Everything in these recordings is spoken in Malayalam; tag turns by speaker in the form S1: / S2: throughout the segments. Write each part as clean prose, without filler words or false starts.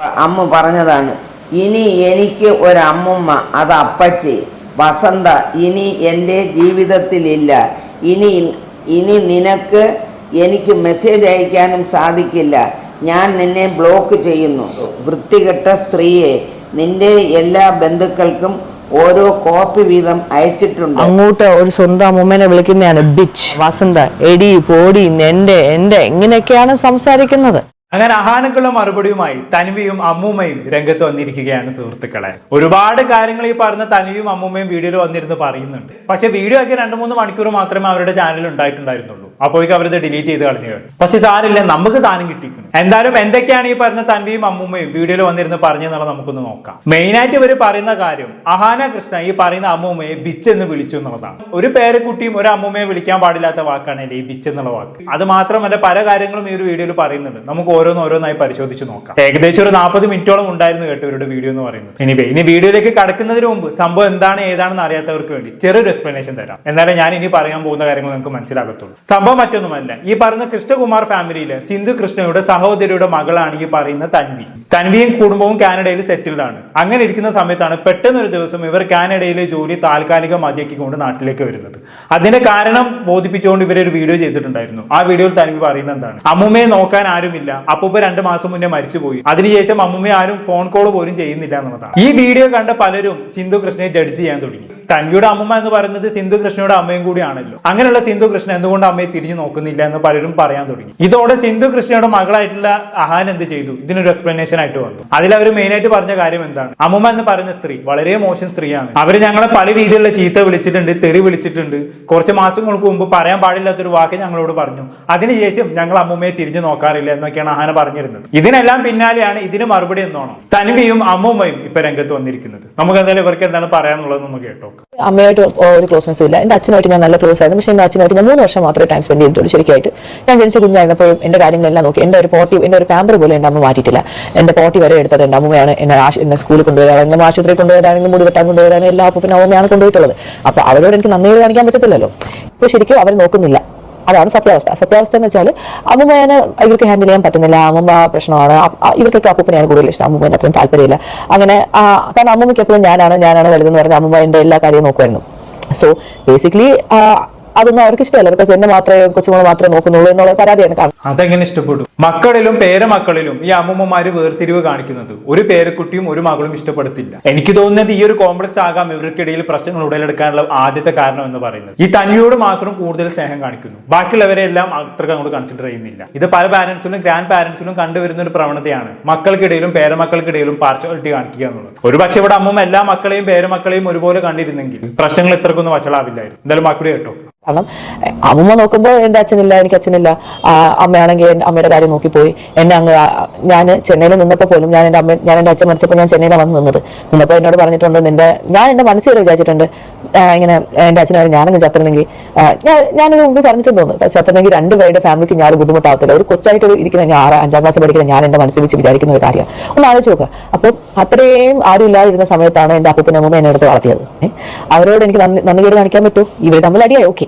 S1: അമ്മ പറഞ്ഞതാണ്, ഇനി എനിക്ക് ഒരമ്മൂമ്മ, അത് അപ്പച്ചി വസന്ത ഇനി എൻ്റെ ജീവിതത്തിലില്ല. ഇനി ഇനി നിനക്ക് എനിക്ക് മെസ്സേജ് അയക്കാനും സാധിക്കില്ല. ഞാൻ നിന്നെ ബ്ലോക്ക് ചെയ്യുന്നു. വൃത്തികെട്ട സ്ത്രീയെ, നിന്റെ എല്ലാ ബന്ധുക്കൾക്കും ഓരോ കോപ്പി വീതം അയച്ചിട്ടുണ്ട്.
S2: അങ്ങോട്ട് ഒരു സ്വന്തം അമ്മൂമ്മേനെ വിളിക്കുന്നതാണ് ബിച്ച്, വസന്ത, എടി, പോടി, എന്റെ ഇങ്ങനെയൊക്കെയാണ് സംസാരിക്കുന്നത്.
S3: അങ്ങനെ അഹാനക്കുള്ള മറുപടിയുമായി തൻവിയും അമ്മൂമ്മയും രംഗത്ത് വന്നിരിക്കുകയാണ് സുഹൃത്തുക്കളെ. ഒരുപാട് കാര്യങ്ങൾ ഈ പറഞ്ഞ തൻവിയും അമ്മൂമ്മയും വീഡിയോയിൽ വന്നിരുന്ന് പറയുന്നുണ്ട്. പക്ഷെ വീഡിയോ ആക്കി 2-3 മണിക്കൂർ മാത്രമേ അവരുടെ ചാനലിൽ ഉണ്ടായിട്ടുണ്ടായിരുന്നുള്ളൂ. അപ്പോഴേക്കും അവരത് ഡിലീറ്റ് ചെയ്ത് കളഞ്ഞു. പക്ഷെ സാരില്ല, നമുക്ക് സാധനം കിട്ടിയിരിക്കുന്നു. എന്തായാലും എന്തൊക്കെയാണ് ഈ പറഞ്ഞ തൻവിയും അമ്മൂമ്മയും വീഡിയോയിൽ വന്നിരുന്ന് പറഞ്ഞെന്നുള്ളത് നമുക്കൊന്ന് നോക്കാം. മെയിനായിട്ട് ഇവർ പറയുന്ന കാര്യം, അഹാന കൃഷ്ണ ഈ പറയുന്ന അമ്മൂമ്മയെ ബിച്ച് എന്ന് വിളിച്ചു എന്നുള്ളതാണ്. ഒരു പേരക്കുട്ടിയും ഒരു അമ്മൂമ്മയെ വിളിക്കാൻ പാടില്ലാത്ത വാക്കാണ് ഈ ബിച്ച് എന്നുള്ള വാക്ക്. അത് മാത്രമല്ല പല കാര്യങ്ങളും ഈ ഒരു വീഡിയോയിൽ പറയുന്നുണ്ട്. നമുക്ക് ഓരോന്നായി പരിശോധിച്ച് നോക്കാം. ഏകദേശം ഒരു 40 മിനിറ്റോളം ഉണ്ടായിരുന്നു കേട്ടോ ഇവരുടെ വീഡിയോ എന്ന് പറയുന്നത്. ഇനി വീഡിയോയിലേക്ക് കടക്കുന്നതിന് മുമ്പ് സംഭവം എന്താണ് ഏതാണെന്ന് അറിയാത്തവർക്ക് വേണ്ടി ചെറിയൊരു എക്സ്പ്ലനേഷൻ തരാം. എന്നാലും ഞാൻ ഇനി പറയാൻ പോകുന്ന കാര്യങ്ങൾ നിങ്ങൾക്ക് മനസ്സിലാകത്തുള്ളൂ. സംഭവം മറ്റൊന്നുമല്ല, ഈ പറയുന്ന കൃഷ്ണകുമാർ ഫാമിലിയിലെ സിന്ധു കൃഷ്ണയുടെ സഹോദരിയുടെ മകളാണ് ഈ പറയുന്ന തൻവി. തൻവിയും കുടുംബവും കാനഡയിൽ സെറ്റിൽഡ് ആണ്. അങ്ങനെ ഇരിക്കുന്ന സമയത്താണ് പെട്ടെന്ന് ഒരു ദിവസം ഇവർ കാനഡയിലെ ജോലി താൽക്കാലികം മതിയാക്കിക്കൊണ്ട് നാട്ടിലേക്ക് വരുന്നത്. അതിന്റെ കാരണം ബോധിപ്പിച്ചുകൊണ്ട് ഇവരൊരു വീഡിയോ ചെയ്തിട്ടുണ്ടായിരുന്നു. ആ വീഡിയോയിൽ തൻവി പറയുന്നത് എന്താണ്, അമ്മുമ്മയെ നോക്കാൻ ആരുമില്ല, അപ്പൂപ്പ 2 മാസം മുന്നേ മരിച്ചുപോയി, അതിനുശേഷം അമ്മുമ്മയെ ആരും ഫോൺ കോൾ പോലും ചെയ്യുന്നില്ല എന്നുള്ളതാണ്. ഈ വീഡിയോ കണ്ട പലരും സിന്ധു കൃഷ്ണയെ ജഡ്ജ് ചെയ്യാൻ തുടങ്ങി. തൻവിയുടെ അമ്മൂമ്മ എന്ന് പറയുന്നത് സിന്ധു കൃഷ്ണയുടെ അമ്മയും കൂടിയാണല്ലോ. അങ്ങനെയുള്ള സിന്ധു കൃഷ്ണ എന്തുകൊണ്ട് അമ്മയെ തിരിഞ്ഞു നോക്കുന്നില്ല എന്ന് പലരും പറയാൻ തുടങ്ങി. ഇതോടെ സിന്ധു കൃഷ്ണയുടെ മകളായിട്ടുള്ള അഹാൻ എന്ത് ചെയ്തു, ഇതിനൊരു എക്സ്പ്ലനേഷൻ ആയിട്ട് വന്നു. അതിൽ അവർ മെയിനായിട്ട് പറഞ്ഞ കാര്യം എന്താണ്, അമ്മൂമ്മ എന്ന് പറയുന്ന സ്ത്രീ വളരെ മോശം സ്ത്രീയാണ്. അവര് ഞങ്ങളെ പല രീതിയിലുള്ള ചീത്ത വിളിച്ചിട്ടുണ്ട്, തെറി വിളിച്ചിട്ടുണ്ട്. കുറച്ച് മാസങ്ങൾക്ക് മുമ്പ് പറയാൻ പാടില്ലാത്തൊരു വാക്ക് ഞങ്ങളോട് പറഞ്ഞു. അതിനുശേഷം ഞങ്ങൾ അമ്മൂമ്മയെ തിരിഞ്ഞു നോക്കാറില്ല എന്നൊക്കെയാണ് അഹാന പറഞ്ഞിരുന്നത്. ഇതിനെല്ലാം പിന്നാലെയാണ് ഇതിന് മറുപടി എന്നോണം തൻവിയും അമ്മൂമ്മയും ഇപ്പൊ രംഗത്ത് വന്നിരിക്കുന്നത്. നമുക്ക് എന്തായാലും ഇവർക്ക് എന്താണ് പറയാനുള്ളതെന്ന് കേട്ടോ.
S2: അമ്മയായിട്ട് ഒരു ക്ലോസ്നെസ് ഇല്ല. എന്റെ അച്ഛനായിട്ട് ഞാൻ നല്ല ക്ലോസ് ആയിരുന്നു. പക്ഷേ എന്റെ അച്ഛനായിട്ട് ഞാൻ 3 വർഷം മാത്രമേ ടൈം സ്പെൻഡ് ചെയ്തിട്ടുള്ളൂ. ശരിയായിട്ട് ഞാൻ ജനിച്ച കുഞ്ഞായിരുന്നപ്പോൾ എന്റെ കാര്യങ്ങളെല്ലാം നോക്കി. എന്റെ ഒരു പാമ്പർ പോലും എന്റെ അമ്മ മാറ്റിയിട്ടില്ല. എന്റെ പോട്ടി വരെ എടുത്തത് എന്റെ അമ്മയാണ്. എന്നെ സ്കൂളിൽ കൊണ്ടുപോയതാണെങ്കിലും ആശുപത്രി കൊണ്ടുപോയതാണെങ്കിലും മുടി വെട്ടാൻ കൊണ്ടുപോയതാണെങ്കിലും എല്ലാ അപ്പൂപ്പനും അമ്മയാണ് കൊണ്ടുപോയിട്ടുള്ളത്. അപ്പൊ അവരോട് എനിക്ക് നന്ദി കാണിക്കാൻ പറ്റത്തില്ലല്ലോ. ഇപ്പൊ ശരിക്കും അവർ നോക്കുന്നില്ല. അതാണ് സത്യാവസ്ഥ എന്ന് വെച്ചാൽ അമ്മൂമ്മേനെ ഇവർക്ക് ഹാൻഡിൽ ചെയ്യാൻ പറ്റുന്നില്ല. അമ്മൂമ്മ പ്രശ്നമാണ്. ഇവർക്കൊക്കെ അപ്പൂപ്പനെയാണ് കൂടുതൽ ഇഷ്ടം. അമ്മൂമ്മേനെ അത്രയും താല്പര്യമില്ല. അങ്ങനെ കാരണം അമ്മൂമ്മയ്ക്ക് എപ്പോഴും ഞാനാണ് വലുതെന്ന് പറഞ്ഞാൽ അമ്മൂമ്മ എന്റെ എല്ലാ കാര്യവും നോക്കുമായിരുന്നു. സോ ബേസിക്കലി അതൊന്നും അവർക്ക് ഇഷ്ടമല്ല. ബിക്കോസ് എന്നെ മാത്രമേ കൊച്ചുമോളെ മാത്രമേ നോക്കുന്നുള്ളൂ എന്നുള്ള പരാതിയാണ്.
S3: അതെങ്ങനെ ഇഷ്ടപ്പെടും? മക്കളിലും പേരമക്കളിലും ഈ അമ്മൂമ്മമാര് വേർതിരിവ് കാണിക്കുന്നത് ഒരു പേരക്കുട്ടിയും ഒരു മകളും ഇഷ്ടപ്പെടുത്തില്ല. എനിക്ക് തോന്നുന്നത് ഈ ഒരു കോംപ്ലക്സ് ആകാം ഇവർക്കിടയിൽ പ്രശ്നങ്ങൾ ഉടലെടുക്കാനുള്ള ആദ്യത്തെ കാരണം എന്ന് പറയുന്നത്. ഈ തൻവിയോട് മാത്രം കൂടുതൽ സ്നേഹം കാണിക്കുന്നു, ബാക്കിയുള്ളവരെല്ലാം അത്രയ്ക്ക് അങ്ങോട്ട് കൺസിഡർ ചെയ്യുന്നില്ല. ഇത് പല പാരന്റ്സിലും ഗ്രാൻഡ് പാരന്റ്സിലും കണ്ടുവരുന്ന ഒരു പ്രവണതയാണ്. മക്കൾക്കിടയിലും പേരമക്കൾക്കിടയിലും പാർഷ്യാലിറ്റി കാണിക്കുക എന്നുള്ളത്. ഒരു പക്ഷേ ഇവിടെ അമ്മൂമ്മ എല്ലാ മക്കളെയും പേരമക്കളെയും ഒരുപോലെ കണ്ടിരുന്നെങ്കിൽ പ്രശ്നങ്ങൾ ഇത്രക്കൊന്നും വഷളാവില്ലായിരുന്നു. എന്തായാലും മക്കളെ കേട്ടോ.
S2: കാരണം അമ്മൂമ്മ നോക്കുമ്പോൾ എന്റെ അച്ഛനില്ല, എനിക്ക് അച്ഛനില്ല. അമ്മയാണെങ്കിൽ അമ്മയുടെ കാര്യം നോക്കിപ്പോയി. എന്നെ ഞാൻ ചെന്നൈയിൽ നിന്നപ്പോൾ പോലും ഞാൻ എന്റെ അച്ഛൻ മരിച്ചപ്പോൾ ഞാൻ ചെന്നൈയിലാണ് വന്ന് നിന്നപ്പോൾ എന്നോട് പറഞ്ഞിട്ടുണ്ട്, ഞാൻ എന്റെ മനസ്സിൽ വിചാരിച്ചിട്ടുണ്ട് ഇങ്ങനെ എന്റെ അച്ഛനായിരുന്നു ഞാനങ്ങ് ചത്തിരുന്നെങ്കിൽ ഞാനത് മുമ്പ് പറഞ്ഞിട്ടുണ്ട് തോന്നുന്നു, ചത്തിരുന്നെങ്കിൽ 2 പേരുടെ ഫാമിലിക്ക് ഞാൻ ബുദ്ധിമുട്ടാവത്തില്ല. ഒരു കൊച്ചായിട്ട് ഇരിക്കുന്ന ഞാൻ 5ാം ക്ലാസ് പഠിക്കുന്ന ഞാൻ എന്റെ മനസ്സിൽ വെച്ച് വിചാരിക്കുന്ന ഒരു കാര്യമാണ്. ഒന്ന് ആലോചിച്ച് നോക്കുക. അപ്പോൾ അത്രയും ആരും ഇല്ലാതിരുന്ന സമയത്താണ് എന്റെ അപ്പൂപ്പനും അമ്മൂമ്മ എന്നെ എടുത്ത് വളർത്തിയത്. അവരോട് എനിക്ക് നന്ദി കേട് കാണിക്കാൻ പറ്റൂ? ഇവർ തമ്മിൽ അടിയായി, ഓക്കെ.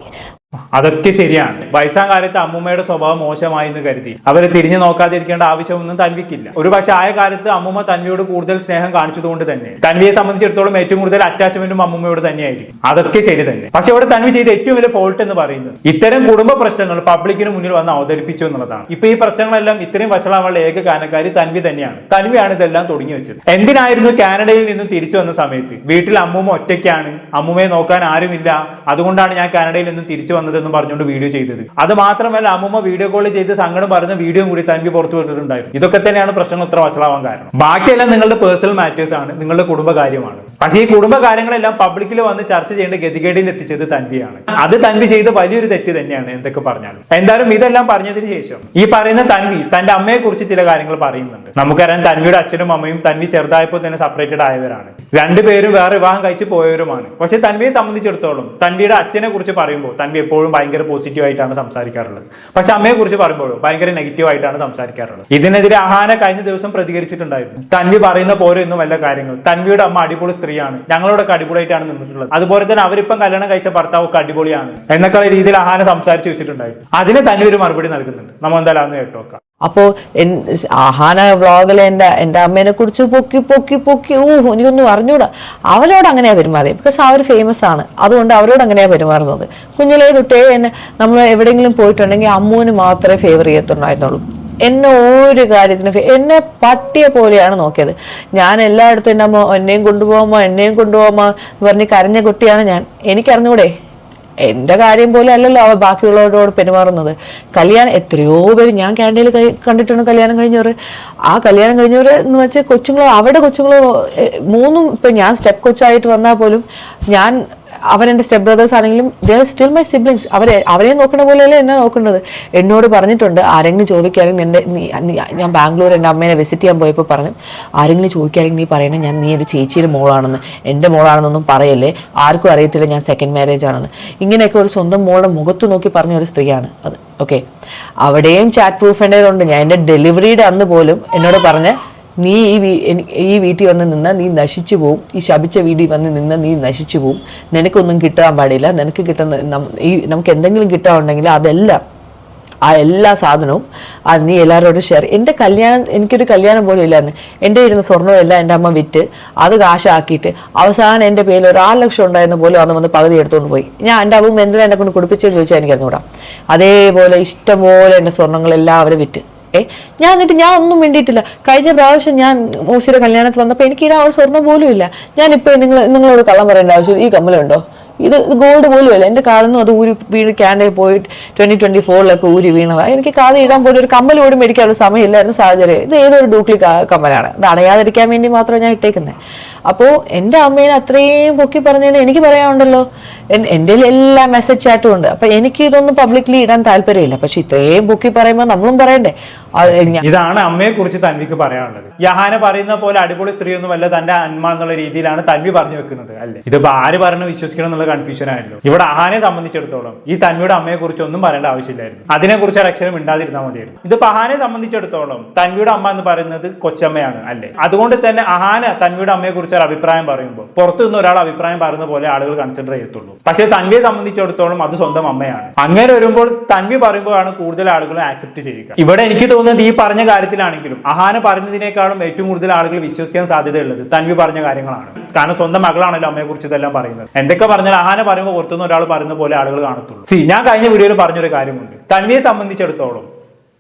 S3: അതൊക്കെ ശരിയാണ്. വയസ്സാം കാലത്ത് അമ്മൂമ്മയുടെ സ്വഭാവം മോശമായി എന്ന് കരുതി അവരെ തിരിഞ്ഞു നോക്കാതിരിക്കേണ്ട ആവശ്യമൊന്നും തൻവിക്കില്ല. ഒരു പക്ഷേ ആയ കാലത്ത് അമ്മൂമ്മ തൻവിയോട് കൂടുതൽ സ്നേഹം കാണിച്ചതുകൊണ്ട് തന്നെ തൻവിയെ സംബന്ധിച്ചിടത്തോളം ഏറ്റവും കൂടുതൽ അറ്റാച്ച്മെന്റും അമ്മൂമ്മയോട് തന്നെയായിരിക്കും. അതൊക്കെ ശരി തന്നെ. പക്ഷെ ഇവിടെ തൻവി ചെയ്ത ഏറ്റവും വലിയ ഫോൾട്ട് എന്ന് പറയുന്നത് ഇത്തരം കുടുംബ പ്രശ്നങ്ങൾ പബ്ലിക്കിന് മുന്നിൽ വന്ന് അവതരിപ്പിച്ചു എന്നുള്ളതാണ്. ഇപ്പൊ ഈ പ്രശ്നങ്ങളെല്ലാം ഇത്രയും വഷളാവാനുള്ള ഏക കാരണക്കാരി തൻവി തന്നെയാണ്. തൻവിയാണ് ഇതെല്ലാം തുടങ്ങി വെച്ചത്. എന്തിനായിരുന്നു കാനഡയിൽ നിന്നും തിരിച്ചു വന്ന സമയത്ത് വീട്ടിൽ അമ്മൂമ്മ ഒറ്റയ്ക്കാണ്, അമ്മൂമ്മയെ നോക്കാൻ ആരുമില്ല, അതുകൊണ്ടാണ് ഞാൻ കാനഡയിൽ നിന്നും തിരിച്ചു വന്നതെന്ന് പറഞ്ഞുകൊണ്ട് വീഡിയോ ചെയ്തത്. അത് മാത്രമല്ല അമ്മൂമ്മ വീഡിയോ കോൾ ചെയ്ത് സങ്കടം പറഞ്ഞ വീഡിയോ കൂടി തൻവി പുറത്തു വിട്ടിട്ടുണ്ടായിരുന്നു. ഇതൊക്കെ തന്നെയാണ് പ്രശ്നങ്ങൾ ഇത്ര വഷളാവാൻ കാരണം. ബാക്കിയെല്ലാം നിങ്ങളുടെ പേഴ്സണൽ മാറ്റേഴ്സ് ആണ്, നിങ്ങളുടെ കുടുംബകാര്യമാണ്. പക്ഷേ ഈ കുടുംബ കാര്യങ്ങളെല്ലാം പബ്ലിക്കിൽ വന്ന് ചർച്ച ചെയ്യേണ്ട ഗതികേടിൽ എത്തിച്ചത് തൻവിയാണ്. അത് തൻവി ചെയ്ത് വലിയൊരു തെറ്റ് തന്നെയാണ് എന്തൊക്കെ പറഞ്ഞാലും. എന്തായാലും ഇതെല്ലാം പറഞ്ഞതിന് ശേഷം ഈ പറയുന്ന തൻവി തന്റെ അമ്മയെ കുറിച്ച് ചില കാര്യങ്ങൾ പറയുന്നുണ്ട്. നമുക്കറിയാം തൻവിയുടെ അച്ഛനും അമ്മയും തൻവി ചെറുതായപ്പോൾ തന്നെ സെപ്പറേറ്റഡ് ആയവരാണ്. 2 പേരും വേറെ വിവാഹം കഴിച്ച് പോയവരുമാണ്. പക്ഷെ തൻവിയെ സംബന്ധിച്ചിടത്തോളം തൻവിയുടെ അച്ഛനെ കുറിച്ച് പറയുമ്പോൾ തൻവി എപ്പോഴും ഭയങ്കര പോസിറ്റീവ് ആയിട്ടാണ് സംസാരിക്കാറുള്ളത്. പക്ഷെ അമ്മയെ കുറിച്ച് പറയുമ്പോഴും ഭയങ്കര നെഗറ്റീവ് ആയിട്ടാണ് സംസാരിക്കാറുള്ളത്. ഇതിനെതിരെ അഹാന കഴിഞ്ഞ ദിവസം പ്രതികരിച്ചിട്ടുണ്ടായിരുന്നു. തൻവി പറയുന്ന പോലെ ഒന്നും വല്ല കാര്യങ്ങൾ. തൻവിയുടെ അമ്മ അടിപൊളി സ്ത്രീയാണ്, ഞങ്ങളോടൊക്കെ അടിപൊളിയായിട്ടാണ് നിന്നിട്ടുള്ളത്, അതുപോലെ തന്നെ അവരിപ്പം കല്യാണം കഴിച്ച ഭർത്താവൊക്കെ അടിപൊളിയാണ് എന്നൊക്കെ രീതിയിൽ അഹാന സംസാരിച്ചു വെച്ചിട്ടുണ്ടായിരുന്നു. അതിന് തൻവി ഒരു മറുപടി നൽകുന്നുണ്ട്. നമ്മൾ എന്തായാലും അന്ന് കേട്ടോക്കാം.
S2: അപ്പോൾ അഹാന വ്ളോഗിൽ എൻ്റെ അമ്മേനെ കുറിച്ച് പൊക്കി എനിക്കൊന്നും അറിഞ്ഞൂടാ. അവരോട് അങ്ങനെയാണ് പെരുമാറിയത്. ബിക്കോസ് അവർ ഫേമസ് ആണ്, അതുകൊണ്ട് അവരോട് അങ്ങനെയാണ് പെരുമാറുന്നത്. കുഞ്ഞിലേ തൊട്ടേ നമ്മൾ എവിടെയെങ്കിലും പോയിട്ടുണ്ടെങ്കിൽ അമ്മൂന് മാത്രമേ ഫേവർ ചെയ്യത്തുണ്ടായിരുന്നുള്ളൂ. എന്നെ ഒരു കാര്യത്തിന് എന്നെ പട്ടിയെ പോലെയാണ് നോക്കിയത്. ഞാൻ എല്ലായിടത്തും എൻ്റെ അമ്മ എന്നെയും കൊണ്ടുപോകാമോ പറഞ്ഞ് കരഞ്ഞ കുട്ടിയാണ് ഞാൻ. എനിക്കറിഞ്ഞൂടെ, എൻ്റെ കാര്യം പോലെ അല്ലല്ലോ അവ ബാക്കിയുള്ളവരോട് പെരുമാറുന്നത്. കല്യാണം എത്രയോ പേര് ഞാൻ ക്യാൻറ്റീനിൽ കണ്ടിട്ടുണ്ട് കല്യാണം കഴിഞ്ഞവർ. ആ കല്യാണം കഴിഞ്ഞവർ എന്ന് വെച്ചാൽ അവരുടെ കൊച്ചുങ്ങൾ മൂന്നും, ഇപ്പം ഞാൻ സ്റ്റെപ്പ് കൊച്ചായിട്ട് വന്നാൽ പോലും അവരെൻ്റെ സ്റ്റെപ്പ് ബ്രദേഴ്സ് ആണെങ്കിലും they are still my siblings. അവരെ നോക്കുന്ന പോലെയല്ലേ എന്നെ നോക്കേണ്ടത്. എന്നോട് പറഞ്ഞിട്ടുണ്ട്, ആരെങ്കിലും ചോദിക്കുകയാണെങ്കിൽ ഞാൻ ബാംഗ്ലൂർ എൻ്റെ അമ്മേനെ വിസിറ്റ് ചെയ്യാൻ പോയപ്പോൾ പറഞ്ഞു, ആരെങ്കിലും ചോദിക്കുകയാണെങ്കിൽ നീ പറയണേ നീ ഒരു ചേച്ചിയുടെ മോളാണെന്ന്, എൻ്റെ മോളാണെന്നൊന്നും പറയല്ലേ, ആർക്കും അറിയത്തില്ല ഞാൻ സെക്കൻഡ് മാരേജ് ആണെന്ന്. ഇങ്ങനെയൊക്കെ ഒരു സ്വന്തം മോളുടെ മുഖത്ത് നോക്കി പറഞ്ഞ ഒരു സ്ത്രീയാണ് അത്. ഓക്കെ, അവിടെയും ചാറ്റ് പ്രൂഫ് എൻ്റെ ഉണ്ട്. ഞാൻ എൻ്റെ ഡെലിവറിയുടെ അന്ന് പോലും എന്നോട് പറഞ്ഞ്, നീ ഈ വീട്ടിൽ വന്ന് നിന്നാൽ നീ നശിച്ചു പോവും, ഈ ശപിച്ച വീട്ടിൽ വന്ന് നിന്നാൽ നീ നശിച്ചു പോവും, നിനക്കൊന്നും കിട്ടാൻ പാടില്ല, നിനക്ക് കിട്ടുന്ന നമുക്ക് എന്തെങ്കിലും കിട്ടാനുണ്ടെങ്കിൽ അതെല്ലാം എല്ലാ സാധനവും അത് നീ എല്ലാവരോടും ഷെയർ. എനിക്കൊരു കല്യാണം പോലും ഇല്ലായിരുന്നു. എൻ്റെ ഇരുന്ന സ്വർണ്ണമെല്ലാം എൻ്റെ അമ്മ വിറ്റ് അത് കാശാക്കിയിട്ട് അവസാനം എൻ്റെ പേരിൽ ഒരു 6 ലക്ഷം ഉണ്ടായിരുന്ന പോലും അന്ന് വന്ന് പകുതി എടുത്തുകൊണ്ട് പോയി. എൻ്റെ അമ്മ എന്തിനാ എന്നെ കൊണ്ട് കുടിപ്പിച്ചെന്ന് ചോദിച്ചാൽ എനിക്കറിഞ്ഞൂടാ. അതേപോലെ ഇഷ്ടംപോലെ എൻ്റെ സ്വർണ്ണങ്ങളെല്ലാം അവർ വിറ്റ്. ഞാൻ ഒന്നും വേണ്ടിയിട്ടില്ല. കഴിഞ്ഞ പ്രാവശ്യം ഞാൻ മൂസിയുടെ കല്യാണത്തിൽ വന്നപ്പോൾ എനിക്ക് ഇടാൻ ഒരു സ്വർണ്ണം പോലും ഇല്ല. ഞാനിപ്പോൾ നിങ്ങളോട് കള്ളം പറയേണ്ട ആവശ്യം, ഈ കമ്മലുണ്ടോ, ഇത് ഗോൾഡ് പോലും അല്ല. എൻ്റെ കാലിൽ നിന്നും അത് വീട് ക്യാൻഡിൽ പോയി 2024 ഊരി വീണതാണ്. എനിക്ക് കാതിൽ ഇടാൻ പോലും ഒരു കമ്മൽ പോലും മേടിക്കാനുള്ള സമയമില്ലായിരുന്നു സാഹചര്യം. ഇത് ഏതൊരു ഡ്യൂപ്ലിക്കേറ്റ് കമ്മലാണ്, ഇത് അടയാതിരിക്കാൻ വേണ്ടി മാത്രമേ ഞാൻ ഇട്ടേക്കുന്നത്. അപ്പോൾ എൻ്റെ അമ്മേനെ അത്രയും പൊക്കി പറഞ്ഞതിന് എനിക്ക് പറയാനുണ്ടല്ലോ. എൻ്റെ എല്ലാ മെസ്സേജ് ചാറ്റും ഉണ്ട്. അപ്പം എനിക്ക് ഇതൊന്നും പബ്ലിക്ലി ഇടാൻ താല്പര്യമില്ല. പക്ഷെ ഇത്രയും പൊക്കി പറയുമ്പോൾ നമ്മളും പറയണ്ടേ.
S3: ഇതാണ് അമ്മയെ കുറിച്ച് തൻവിക്ക് പറയാനുള്ളത്. യഹാന പറയുന്ന പോലെ അടിപൊളി സ്ത്രീ ഒന്നുമല്ല തന്റെ അന്മ എന്നുള്ള രീതിയിലാണ് തൻവി പറഞ്ഞു വെക്കുന്നത്, അല്ലേ? ഇതിപ്പോ ആര് പറഞ്ഞു വിശ്വസിക്കണം എന്നുള്ള കൺഫ്യൂഷൻ ആയല്ലോ. ഇവിടെ അഹാനെ സംബന്ധിച്ചിടത്തോളം ഈ തൻവിയുടെ അമ്മയെ കുറിച്ച് ഒന്നും പറയേണ്ട ആവശ്യമില്ലായിരുന്നു. അതിനെക്കുറിച്ച് ഒരു അക്ഷരം മിണ്ടാതിരുന്നാൽ മതിയായിരുന്നു. ഇത് അഹാനെ സംബന്ധിച്ചിടത്തോളം തൻവിയുടെ അമ്മ എന്ന് പറയുന്നത് കൊച്ചമ്മയാണ്, അല്ലേ? അതുകൊണ്ട് തന്നെ അഹാന തൻവിയുടെ അമ്മയെ കുറിച്ച് ഒരു അഭിപ്രായം പറയുമ്പോൾ പുറത്തു നിന്ന് ഒരാൾ അഭിപ്രായം പറയുന്ന പോലെ ആളുകൾ കൺസിഡർ ചെയ്യത്തുള്ളൂ. പക്ഷേ തൻവിയെ സംബന്ധിച്ചിടത്തോളം അത് സ്വന്തം അമ്മയാണ്. അങ്ങനെ വരുമ്പോൾ തൻവി പറയുമ്പോഴാണ് കൂടുതൽ ആളുകൾ ആക്സെപ്റ്റ് ചെയ്യുക. ഇവിടെ എനിക്ക് തോന്നുന്നത് ഈ പറഞ്ഞ കാര്യത്തിലാണെങ്കിലും അഹാന പറഞ്ഞതിനേക്കാളും ഏറ്റവും കൂടുതൽ ആളുകൾ വിശ്വസിക്കാൻ സാധ്യതയുള്ളത് തൻവി പറഞ്ഞ കാര്യങ്ങളാണ്. കാരണം സ്വന്തം മകളാണല്ലോ അമ്മയെ കുറിച്ച് ഇതെല്ലാം പറയുന്നത്. എന്തൊക്കെ പറഞ്ഞാൽ അഹാന പറയുമ്പോൾ പുറത്തുനിന്ന് ഒരാൾ പറയുന്ന പോലെ ആളുകൾ കാണത്തുള്ളൂ. ഞാൻ കഴിഞ്ഞ വീഡിയോയിൽ പറഞ്ഞൊരു കാര്യമുണ്ട്. തൻവിയെ സംബന്ധിച്ചിടത്തോളം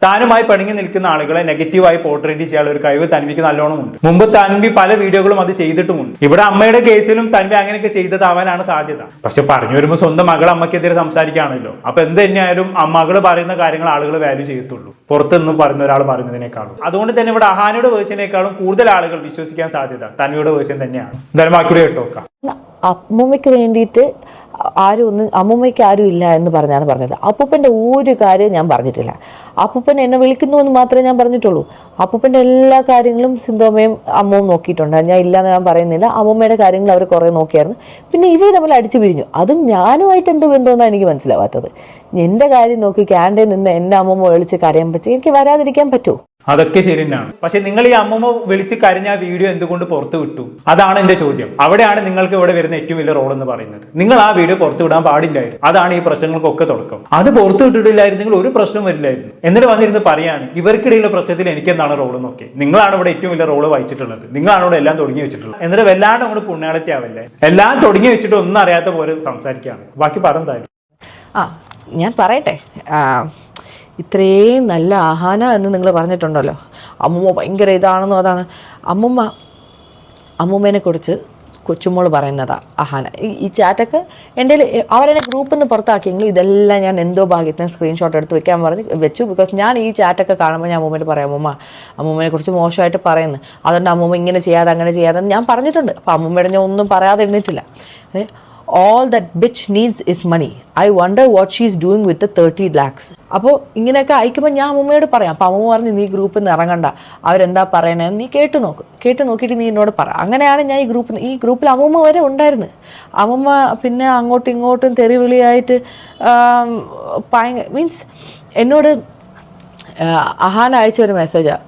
S3: താനുമായി പിണങ്ങി നിൽക്കുന്ന ആളുകളെ നെഗറ്റീവായി പോർട്രേറ്റ് ചെയ്യാനുള്ള ഒരു കഴിവ് തൻവിക്ക് നല്ലോണമുണ്ട്. മുമ്പ് തൻവി പല വീഡിയോകളും അത് ചെയ്തിട്ടുമുണ്ട്. ഇവിടെ അമ്മയുടെ കേസിലും തൻവി അങ്ങനെയൊക്കെ ചെയ്തതാവാനാണ് സാധ്യത. പക്ഷെ പറഞ്ഞു വരുമ്പോൾ സ്വന്തം മകൾ അമ്മയ്ക്കെതിരെ സംസാരിക്കുകയാണല്ലോ. അപ്പൊ എന്ത് തന്നെയായാലും മകള് പറയുന്ന കാര്യങ്ങൾ ആളുകൾ വാല്യൂ ചെയ്യത്തുള്ളൂ, പുറത്തുനിന്നും പറയുന്ന ഒരാൾ പറയുന്നതിനേക്കാളും. അതുകൊണ്ട് തന്നെ ഇവിടെ അഹാനയുടെ വേർഷനേക്കാളും കൂടുതൽ ആളുകൾ വിശ്വസിക്കാൻ സാധ്യത തൻവിയുടെ വേർഷൻ തന്നെയാണ്. എന്തായാലും ബാക്കിയുടെ കേട്ടോക്കാം.
S2: അമ്മൂമ്മയ്ക്ക് വേണ്ടിയിട്ട് അമ്മൂമ്മയ്ക്ക് ആരും ഇല്ല എന്ന് പറഞ്ഞാണ് പറഞ്ഞത്. അപ്പൂപ്പൻ്റെ ഒരു കാര്യം ഞാൻ പറഞ്ഞിട്ടില്ല. അപ്പൂപ്പൻ എന്നെ വിളിക്കുന്നു എന്ന് മാത്രമേ ഞാൻ പറഞ്ഞിട്ടുള്ളൂ. അപ്പൂപ്പൻ്റെ എല്ലാ കാര്യങ്ങളും സിന്ധോമയും അമ്മവും നോക്കിയിട്ടുണ്ട്. ഞാൻ ഇല്ലയെന്ന് ഞാൻ പറയുന്നില്ല. അമ്മൂമ്മയുടെ കാര്യങ്ങൾ അവർ കുറേ നോക്കിയായിരുന്നു. പിന്നെ ഇവർ തമ്മിൽ അടിച്ചു പിരിഞ്ഞു. അതും ഞാനുമായിട്ട് എന്ത് ബന്ധമെന്നാണ് എനിക്ക് മനസ്സിലാവാത്തത്. എൻ്റെ കാര്യം നോക്കി ക്യാൻറ്റീൻ നിന്ന് എൻ്റെ അമ്മൂമ്മ വിളിച്ച് കരയാൻ പറ്റും, എനിക്ക് വരാതിരിക്കാൻ പറ്റുമോ?
S3: അതൊക്കെ ശരി തന്നെയാണ്. പക്ഷെ നിങ്ങൾ ഈ അമ്മൂമ്മ വിളിച്ച് കരഞ്ഞ ആ വീഡിയോ എന്തുകൊണ്ട് പുറത്തു വിട്ടു? അതാണ് എന്റെ ചോദ്യം. അവിടെയാണ് നിങ്ങൾക്ക് ഇവിടെ വരുന്ന ഏറ്റവും വലിയ റോൾ എന്ന് പറയുന്നത്. നിങ്ങൾ ആ വീഡിയോ പുറത്തു വിടാൻ പാടില്ലായിരുന്നു. അതാണ് ഈ പ്രശ്നങ്ങൾക്കൊക്കെ തുടക്കം. അത് പുറത്തു വിട്ടിട്ടില്ലായിരുന്നെങ്കിൽ ഒരു പ്രശ്നം വരില്ലായിരുന്നു. എന്നിട്ട് വന്നിരുന്ന് പറയാണ് ഇവർക്കിടയിലുള്ള പ്രശ്നത്തിൽ എനിക്ക് എന്താണ് റോൾ എന്നൊക്കെ. നിങ്ങളാണ് ഇവിടെ ഏറ്റവും വലിയ റോള് വഹിച്ചിട്ടുള്ളത്. നിങ്ങളാണ് ഇവിടെ എല്ലാം തുടങ്ങി വെച്ചിട്ടുള്ളത്. എന്നിട്ട് വല്ലാണ്ട് അങ്ങോട്ട് പുണ്യാളത്തി ആവല്ലേ. എല്ലാം തുടങ്ങി വെച്ചിട്ട് ഒന്നും അറിയാത്ത പോലെ സംസാരിക്കുകയാണ്. ബാക്കി പറഞ്ഞതായിരുന്നു.
S2: ഞാൻ പറയട്ടെ, ഇത്രയും നല്ല അഹാന എന്ന് നിങ്ങൾ പറഞ്ഞിട്ടുണ്ടല്ലോ. അമ്മൂമ്മ ഭയങ്കര ഇതാണെന്നോ അതാണ്. അമ്മൂമ്മേനെ കുറിച്ച് കൊച്ചുമോൾ പറയുന്നതാണ് അഹാന. ഈ ചാറ്റൊക്കെ എൻ്റെ അവരെന്നെ ഗ്രൂപ്പിൽ നിന്ന് പുറത്താക്കിയെങ്കിൽ ഇതെല്ലാം ഞാൻ എന്തോ ഭാഗ്യത്തിന് സ്ക്രീൻഷോട്ട് എടുത്ത് വെച്ചു. ബിക്കോസ് ഞാൻ ഈ ചാറ്റൊക്കെ കാണുമ്പോൾ ഞാൻ അമ്മൂമ്മേനെ പറയാം, അമ്മൂമ്മേനെ കുറിച്ച് മോശമായിട്ട് പറയുന്നു, അതുകൊണ്ട് അമ്മൂമ്മ ഇങ്ങനെ ചെയ്യാതെ അങ്ങനെ ചെയ്യാതെ ഞാൻ പറഞ്ഞിട്ടുണ്ട്. അപ്പോൾ അമ്മൂമ്മയുടെ ഞാൻ ഒന്നും പറയാതെ ഇരുന്നിട്ടില്ല. all that bitch needs is money. I wonder what she's doing with the 30 lakhs. അപ്പോൾ ഇങ്ങനെയൊക്കെ അയക്കുമ്പോൾ ഞാൻ അമ്മൂമ്മയോട് പറയാം. അപ്പോൾ അമ്മൂമ്മ പറഞ്ഞു നീ ഗ്രൂപ്പിൽ നിന്ന് ഇറങ്ങണ്ട, അവരെന്താ പറയണതെന്ന് നീ കേട്ട് നോക്കിയിട്ട് നീ എന്നോട് പറ. അങ്ങനെയാണ് ഞാൻ ഈ ഗ്രൂപ്പിൽ അമ്മൂമ്മ വരെ ഉണ്ടായിരുന്നു. അമ്മൂമ്മ പിന്നെ അങ്ങോട്ടും ഇങ്ങോട്ടും തെറിവിളിയായിട്ട് മീൻസ് എന്നോട് അഹാന അയച്ച ഒരു മെസ്സേജാണ്,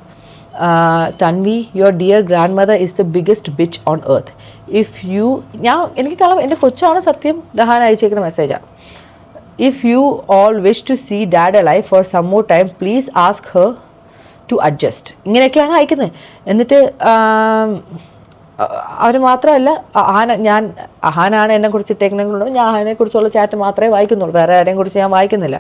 S2: Thanvi your dear grand mother is the biggest bitch on earth. എനിക്ക് കളവ് എൻ്റെ കൊച്ചാണ് സത്യം. ദഹാൻ അയച്ചേക്കുന്ന മെസ്സേജാണ്. If you all wish to see dad alive for some more time please ask her to adjust, ഇങ്ങനെയൊക്കെയാണ് അയക്കുന്നത്. എന്നിട്ട് അവർ മാത്രമല്ല അഹാനാണ് എന്നെക്കുറിച്ച് ഇട്ടേക്കണമെന്നുള്ളൂ, ഞാൻ അഹാനെക്കുറിച്ചുള്ള ചാറ്റ് മാത്രമേ വായിക്കുന്നുള്ളൂ, വേറെ ആരെയും കുറിച്ച് ഞാൻ വായിക്കുന്നില്ല.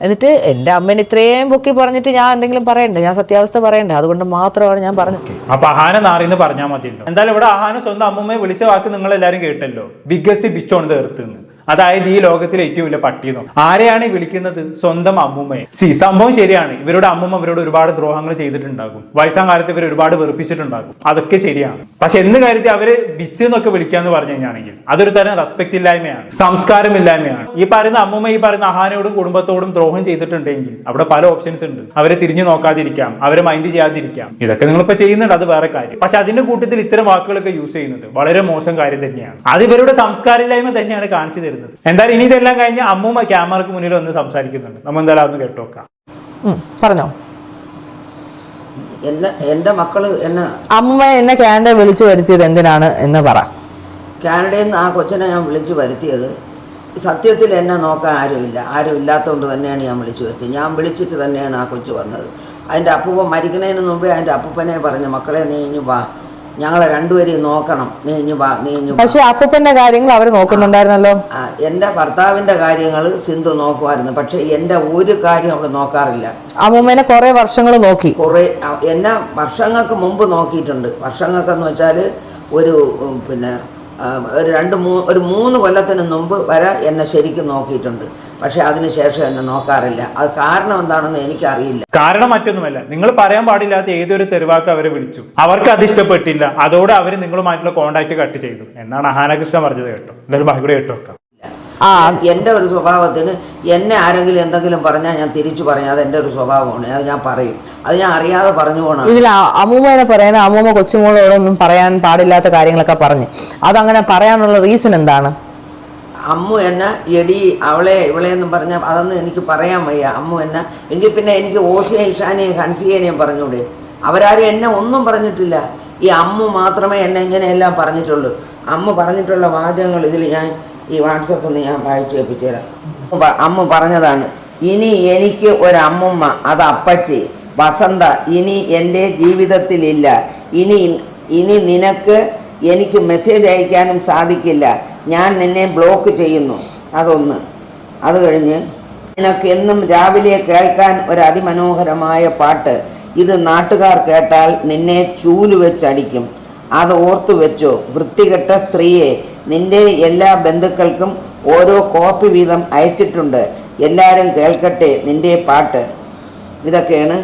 S2: എന്നിട്ട് എൻ്റെ അമ്മേനെ ഇത്രയും പൊക്കി പറഞ്ഞിട്ട് ഞാൻ എന്തെങ്കിലും പറയണ്ടേ, ഞാൻ സത്യാവസ്ഥ പറയണ്ടേ, അതുകൊണ്ട് മാത്രമാണ് ഞാൻ പറഞ്ഞത്.
S3: അപ്പൊ അഹാന നാറിന്ന് പറഞ്ഞാൽ മതിയല്ലോ. എന്തായാലും ഇവിടെ അഹാന സ്വന്തം അമ്മൂമ്മയെ വിളിച്ച വാക്ക് നിങ്ങൾ എല്ലാവരും കേട്ടല്ലോ, biggest bitch on the earth എന്ന്. അതായത് ഈ ലോകത്തിലെ ഏറ്റവും വലിയ പട്ടിയെന്നോ. ആരെയാണ് വിളിക്കുന്നത്? സ്വന്തം അമ്മൂമ്മയെ. സംഭവം ശരിയാണ്, ഇവരുടെ അമ്മൂമ്മ ഇവരോട് ഒരുപാട് ദ്രോഹങ്ങൾ ചെയ്തിട്ടുണ്ടാകും, വയസ്സാം കാലത്ത് ഇവർ ഒരുപാട് വെറുപ്പിച്ചിട്ടുണ്ടാകും, അതൊക്കെ ശരിയാണ്. പക്ഷെ എന്ന് കാര്യത്തിൽ അവര് ബിച്ച് എന്നൊക്കെ വിളിക്കാന്ന് പറഞ്ഞു കഴിഞ്ഞാണെങ്കിൽ അതൊരു തരം റെസ്പെക്ട് ഇല്ലായ്മയാണ്, സംസ്കാരമില്ലായ്മയാണ്. ഈ പറയുന്ന അമ്മൂമ്മ ഈ പറയുന്ന അഹാനയോടും കുടുംബത്തോടും ദ്രോഹം ചെയ്തിട്ടുണ്ടെങ്കിൽ അവിടെ പല ഓപ്ഷൻസ് ഉണ്ട്. അവരെ തിരിഞ്ഞു നോക്കാതിരിക്കാം, അവരെ മൈൻഡ് ചെയ്യാതിരിക്കാം, ഇതൊക്കെ നിങ്ങളിപ്പോ ചെയ്യുന്നുണ്ട്, അത് വേറെ കാര്യം. പക്ഷെ അതിന്റെ കൂട്ടത്തിൽ ഇത്തരം വാക്കുകളൊക്കെ യൂസ് ചെയ്യുന്നത് വളരെ മോശം കാര്യം തന്നെയാണ്. അത് ഇവരുടെ സംസ്കാരമില്ലായ്മ തന്നെയാണ് കാണിച്ചു തരുന്നത്. എന്തായാലും ഇനി ഇതെല്ലാം കഴിഞ്ഞ് അമ്മൂമ്മ ക്യാമറക്ക് മുന്നിൽ വന്ന് സംസാരിക്കുന്നുണ്ട്, നമ്മൾ എന്തായാലും അതൊന്ന് കേട്ടോക്കാം.
S2: പറഞ്ഞോ.
S1: എൻ്റെ മക്കള് എന്നെ
S2: അമ്മ എന്നെ കാനഡ വിളിച്ചു വരുത്തിയത് എന്തിനാണ് എന്ന് പറ.
S1: കാനഡയിൽ നിന്ന് ആ കൊച്ചിനെ ഞാൻ വിളിച്ചു വരുത്തിയത് സത്യത്തിൽ എന്നെ നോക്കാൻ ആരുമില്ല, ആരും ഇല്ലാത്തതുകൊണ്ട് തന്നെയാണ് ഞാൻ വിളിച്ചു വരുത്തിയത്. ഞാൻ വിളിച്ചിട്ട് തന്നെയാണ് ആ കൊച്ചു വന്നത്. അതിൻ്റെ അപ്പൂപ്പൻ മരിക്കുന്നതിന് മുമ്പേ അതിൻ്റെ അപ്പൂപ്പനെ പറഞ്ഞു, മക്കളെ നീ ഇഞ്ഞു വാ, ഞങ്ങളെ രണ്ടുപേരെയും നോക്കണം, നീ ഇഞ്ഞു വാ, നീ ഇഞ്ഞു.
S2: പക്ഷെ അപ്പൂപ്പന്റെ കാര്യങ്ങൾ അവർ നോക്കുന്നുണ്ടായിരുന്നല്ലോ.
S1: എൻ്റെ ഭർത്താവിൻ്റെ കാര്യങ്ങൾ സിന്ധു നോക്കുമായിരുന്നു, പക്ഷെ എൻ്റെ ഒരു കാര്യം അവൾ നോക്കാറില്ല.
S2: അമ്മൂമ്മേനെ കുറെ വർഷങ്ങൾ നോക്കി,
S1: എന്നെ വർഷങ്ങൾക്ക് മുമ്പ് നോക്കിയിട്ടുണ്ട്. വർഷങ്ങൾക്കെന്ന് വെച്ചാൽ ഒരു ഒരു 3 കൊല്ലത്തിന് മുമ്പ് വരെ എന്നെ ശരിക്കും നോക്കിയിട്ടുണ്ട്. പക്ഷെ അതിനുശേഷം എന്നെ നോക്കാറില്ല. അത് കാരണം എന്താണെന്ന് എനിക്കറിയില്ല.
S3: കാരണം മറ്റൊന്നുമല്ല, നിങ്ങൾ പറയാൻ പാടില്ലാത്ത ഏതൊരു തെരുവാക്ക് അവരെ വിളിച്ചു, അവർക്ക് അത് ഇഷ്ടപ്പെട്ടില്ല, അതോടെ അവർ നിങ്ങളുമായിട്ടുള്ള കോണ്ടാക്ട് കട്ട് ചെയ്തു എന്നാണ് അഹാനകൃഷ്ണ പറഞ്ഞത് കേട്ടോ. എന്തായാലും ബാക്കി കേട്ടോ വെക്കാം.
S1: എൻ്റെ ഒരു സ്വഭാവത്തിന് എന്നെ ആരെങ്കിലും എന്തെങ്കിലും പറഞ്ഞാൽ ഞാൻ തിരിച്ചു പറയാം, അത് എൻ്റെ ഒരു സ്വഭാവമാണ്, അത് ഞാൻ പറയും, അത് ഞാൻ അറിയാതെ പറഞ്ഞു പോകണം.
S2: ഇതിൽ അമ്മൂമ്മേനെ പറയുന്ന അമ്മൂമ്മ കൊച്ചുമോളോടൊന്നും പറയാൻ പാടില്ലാത്ത കാര്യങ്ങളൊക്കെ പറഞ്ഞു, അതങ്ങനെ പറയാനുള്ള റീസൺ എന്താണ്?
S1: അമ്മു എന്നെ എടി അവളെ ഇവളെന്നും പറഞ്ഞാൽ അതൊന്നും എനിക്ക് പറയാൻ വയ്യ. അമ്മു എന്നെ എങ്കിൽ പിന്നെ എനിക്ക് ഓസിയെയും ഇഷാനെയും ഹൻസിയേനെയും പറഞ്ഞൂടെ? അവരാരും എന്നെ ഒന്നും പറഞ്ഞിട്ടില്ല. ഈ അമ്മു മാത്രമേ എന്നെ ഇങ്ങനെയെല്ലാം പറഞ്ഞിട്ടുള്ളൂ. അമ്മ പറഞ്ഞിട്ടുള്ള വാചകങ്ങൾ ഇതിൽ ഞാൻ ഈ വാട്സപ്പിൽ നിന്ന് ഞാൻ വായിച്ചു കേൾപ്പിച്ചു തരാം. അമ്മ പറഞ്ഞതാണ്, ഇനി എനിക്ക് ഒരമ്മുമ്മ, അത് അപ്പച്ചി വസന്ത ഇനി എൻ്റെ ജീവിതത്തിലില്ല. ഇനി നിനക്ക് എനിക്ക് മെസ്സേജ് അയക്കാനും സാധിക്കില്ല, ഞാൻ നിന്നെ ബ്ലോക്ക് ചെയ്യുന്നു. അതൊന്ന്. അത് കഴിഞ്ഞ് നിനക്ക് എന്നും രാവിലെ കേൾക്കാൻ ഒരു അതിമനോഹരമായ പാട്ട്, ഇത് നാട്ടുകാർ കേട്ടാൽ നിന്നെ ചൂല് വെച്ചടിക്കും, അത് ഓർത്തു വെച്ചോ. വൃത്തികെട്ട സ്ത്രീയെ, നിന്റെ എല്ലാ ബന്ധുക്കൾക്കും ഓരോ കോപ്പി വീതം അയച്ചിട്ടുണ്ട്, എല്ലാവരും കേൾക്കട്ടെ നിന്റെ പാട്ട്. ഇതൊക്കെയാണ്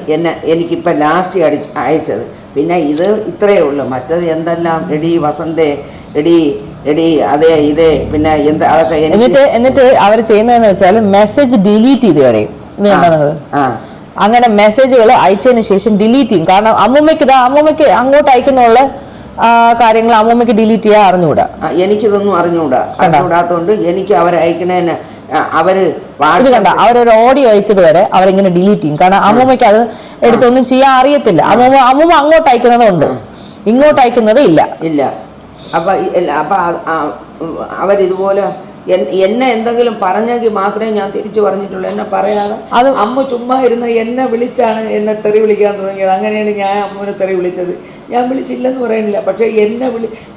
S1: എനിക്കിപ്പോൾ ലാസ്റ്റ് അയച്ചത്. പിന്നെ ഇത് ഇത്രയേ ഉള്ളൂ. മറ്റത് എന്തെല്ലാം എടി വസന്തേ, എടി അതേ ഇതേ, പിന്നെ എന്താ അതൊക്കെ.
S2: എന്നിട്ട് അവർ ചെയ്യുന്നതെന്ന് വെച്ചാൽ മെസ്സേജ് ഡിലീറ്റ് ചെയ്ത് കളയും. നിങ്ങൾ അങ്ങനെ മെസ്സേജുകൾ അയച്ചതിന് ശേഷം ഡിലീറ്റ് ചെയ്യും. കാരണം അമ്മൂമ്മയ്ക്ക് അങ്ങോട്ട് അയക്കുന്നുള്ള കാര്യങ്ങൾ അമ്മൂമ്മയ്ക്ക് ഡിലീറ്റ് ചെയ്യാൻ അറിഞ്ഞുകൂടാ.
S1: എനിക്കിതൊന്നും അറിഞ്ഞുകൂടാത്തോണ്ട് എനിക്ക് അവരയക്കണേന്
S2: അവരൊരു ഓഡിയോ അയച്ചത് വരെ അവരിങ്ങനെ ഡിലീറ്റ് ചെയ്യും. കാരണം അമ്മൂമ്മയ്ക്ക് അത് എടുത്തൊന്നും ചെയ്യാൻ അറിയത്തില്ല. അമ്മൂമ്മ അങ്ങോട്ട് അയക്കുന്നതുണ്ട്, ഇങ്ങോട്ട് അയക്കുന്നത് ഇല്ല.
S1: അപ്പൊ അവരിതുപോലെ എന്നെ എന്തെങ്കിലും പറഞ്ഞെങ്കിൽ മാത്രമേ ഞാൻ തിരിച്ചു പറഞ്ഞിട്ടുള്ളൂ. എന്നെ പറയാതെ അമ്മ ചുമ്മാ ഇരുന്ന് എന്നെ വിളിച്ചാണ് എന്നെ തെറി വിളിക്കാൻ തുടങ്ങിയത്. അങ്ങനെയാണ് ഞാൻ അമ്മൂനെ തെറി വിളിച്ചത്. ഞാൻ വിളിച്ചില്ലെന്ന് പറയുന്നില്ല, പക്ഷേ